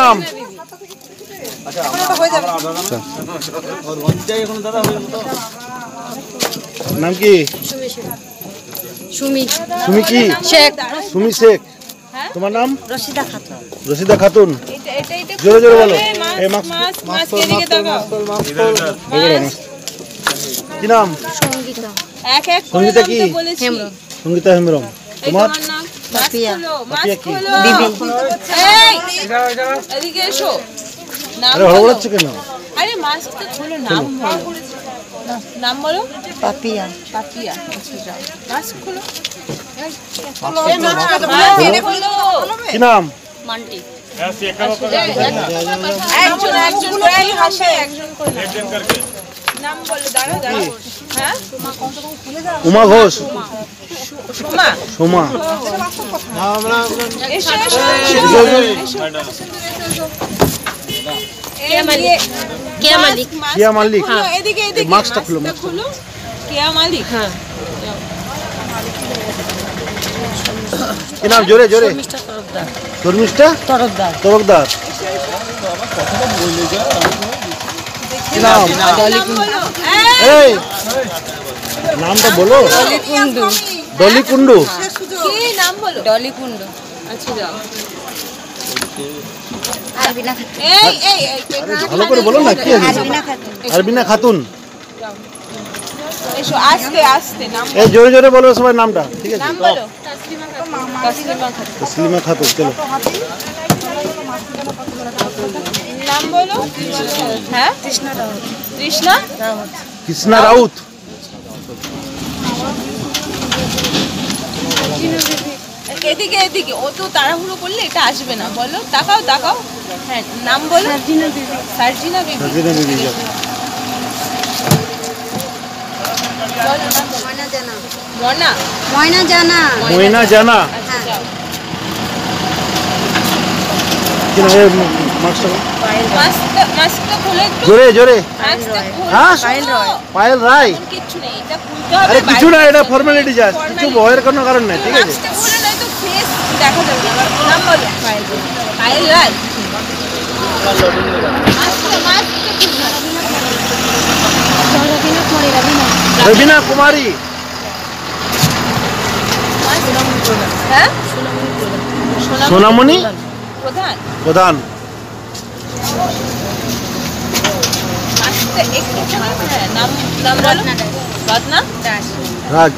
নাম? নাম কি? সুমি কি? সুমি শেখ। তোমার নাম? রশিদা খাতুন। জোরে জোরে বলো। কি নাম? সঙ্গীতা কি? সঙ্গীতা হেমব্রম। তোমার? নাম বলো। পাপিয়া। কি নাম? মান্টি। উমা ঘোষ। সোমা। কিয়া মালিক। মাস্কটা খুলো। কিয়া মালিক। কি নাম? জোরে জোরে। শর্মিষ্ঠা তরফদার। কি নাম? এই নামটা বলো। ডলি কুন্ডু। কি নাম বলো? ডলি কুন্ডু। আচ্ছা যাও। ভালো করে বলো না। কি আছে? আরবিনা খাতুন। এসো আস্তে আস্তে নাম। এই জোরে জোরে বলো সবাই নামটা। ঠিক আছে? নাম বলো। তসলিমা খাতুন। চলো। নাম বলো। হ্যাঁ? কৃষ্ণা রাউত। এদিকে ও তো তাড়াহুড়ো করলে এটা আসবে না। বলো। তাকাও। হ্যাঁ নাম বলো। সার্জিনা বিবি। ময়না জানা। জোরে জোরে। পায়েল রায়। আরে কিছু না, এটা ফর্মালিটি জাস্ট। কিছু ভয়ের কোনো কারণ নেই। ঠিক আছে? পায়েল রায়। রবিনা কুমারী। সোনামণি প্রধান। রাজ।